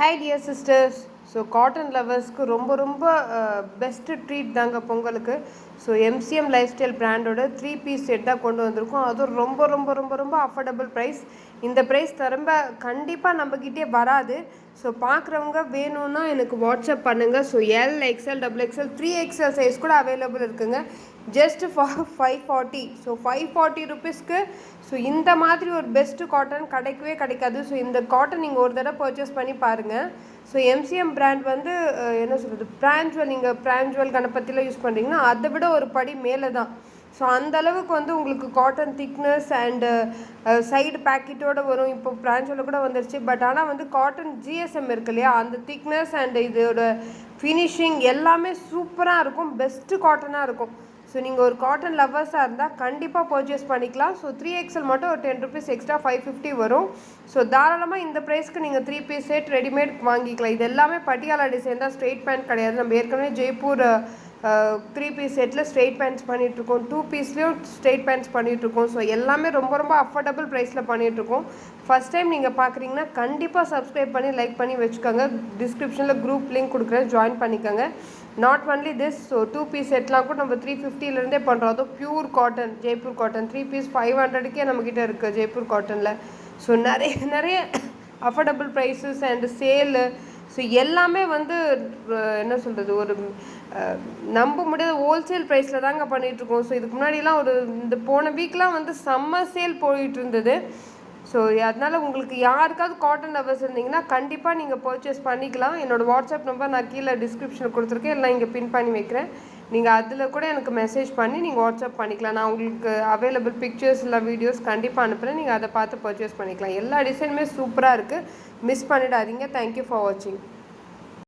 Hi dear sisters. So cotton லவர்ஸ்க்கு ரொம்ப best treat தாங்க பொங்கலுக்கு. ஸோ எம்சிஎம் லைஃப் ஸ்டைல் பிராண்டோட 3 பீஸ் செட்டாக கொண்டு வந்திருக்கோம். அதுவும் ரொம்ப அஃபோர்டபுள் ப்ரைஸ். இந்த ப்ரைஸ் திரும்ப கண்டிப்பாக நம்மக்கிட்டே வராது. ஸோ பார்க்குறவங்க வேணும்னா எனக்கு வாட்ஸ்அப் பண்ணுங்கள். So L XL double XL 3XL size கூட அவைலபிள் இருக்குங்க. Just for 540. ஸோ 540 ருபீஸ்க்கு ஸோ இந்த மாதிரி ஒரு பெஸ்ட்டு காட்டன் கிடைக்கவே கிடைக்காது. ஸோ இந்த காட்டன் நீங்கள் ஒரு தடவை பர்ச்சேஸ் பண்ணி பாருங்கள். ஸோ எம்சிஎம் பிராண்ட் வந்து என்ன சொல்கிறது, பிராஞ்சுவல், நீங்கள் பிராஞ்சுவல் கணபதியில் யூஸ் பண்ணுறீங்கன்னா அதை விட ஒரு படி மேலே தான். ஸோ அந்தளவுக்கு வந்து உங்களுக்கு காட்டன் திக்னஸ் அண்டு சைடு பேக்கெட்டோடு வரும். இப்போ பிராஞ்சுவலில் கூட வந்துருச்சு. பட் ஆனால் வந்து காட்டன் ஜிஎஸ்எம் இருக்கு இல்லையா, அந்த திக்னஸ் அண்டு இதோட ஃபினிஷிங் எல்லாமே சூப்பராக இருக்கும். பெஸ்ட்டு காட்டனாக இருக்கும். ஸோ நீங்கள் ஒரு காட்டன் லவ்வர்ஸாக இருந்தால் கண்டிப்பாக பர்ச்சேஸ் பண்ணிக்கலாம். ஸோ 3XL மட்டும் ஒரு 10 ருபீஸ் எக்ஸ்ட்ரா 550 வரும். ஸோ தாராளமாக இந்த ப்ரைஸ்க்கு நீங்கள் 3 பீஸ் செட் ரெடிமேட் வாங்கிக்கலாம். இது எல்லாமே பட்டியாலா டிசைன் தான், ஸ்ட்ரெயிட் பேண்ட் கிடையாது. நம்ம ஏற்கனவே ஜெய்ப்பூர் 3 பீஸ் செட்டில் ஸ்ட்ரெயிட் பேண்ட்ஸ் பண்ணிகிட்ருக்கோம், 2 பீஸ்லேயும் ஸ்ட்ரெயிட் பேண்ட்ஸ் பண்ணிகிட்ருக்கோம். ஸோ எல்லாமே ரொம்ப அஃபோர்டபுள் ப்ரைஸில் பண்ணிகிட்ருக்கோம். ஃபஸ்ட் டைம் நீங்கள் பார்க்குறீங்கன்னா கண்டிப்பாக சப்ஸ்கிரைப் பண்ணி லைக் பண்ணி வச்சுக்கோங்க. டிஸ்கிரிப்ஷனில் குரூப் லிங்க் கொடுக்குறேன், ஜாயின் பண்ணிக்கோங்க. Not only this, so 2 piece செட்லாம் கூட நம்ம 350லேருந்தே பண்ணுறோம். அதுவும் pure cotton, Jaipur cotton 3 piece 500க்கே நம்மக்கிட்ட இருக்குது ஜெய்ப்பூர் காட்டனில். ஸோ நிறைய affordable prices and sale. So எல்லாமே வந்து என்ன சொல்கிறது, ஒரு நம்ப முடியாத ஹோல்சேல் ப்ரைஸில் தாங்க பண்ணிகிட்ருக்கோம். ஸோ இதுக்கு முன்னாடிலாம் இந்த போன வீக்லாம் வந்து சம்மர் சேல் போயிட்டு இருந்தது. ஸோ அதனால் உங்களுக்கு யாருக்காவது காட்டன் லவர்ஸ் இருந்தீங்கன்னா கண்டிப்பாக நீங்கள் பர்ச்சேஸ் பண்ணிக்கலாம். என்னோடய வாட்ஸ்அப் நம்பர் நான் கீழே டிஸ்கிரிப்ஷனில் கொடுத்துருக்கேன், எல்லாம் இங்கே பின் பண்ணி வைக்கிறேன். நீங்கள் அதில் கூட எனக்கு மெசேஜ் பண்ணி நீங்கள் வாட்ஸ்அப் பண்ணிக்கலாம். நான் உங்களுக்கு அவைலபிள் பிக்சர்ஸ் இல்லை வீடியோஸ் கண்டிப்பாக அனுப்புகிறேன். நீங்கள் அதை பார்த்து பர்ச்சேஸ் பண்ணிக்கலாம். எல்லா டிசைனுமே சூப்பராக இருக்குது, மிஸ் பண்ணிடாதீங்க. தேங்க்யூ ஃபார் வாட்சிங்.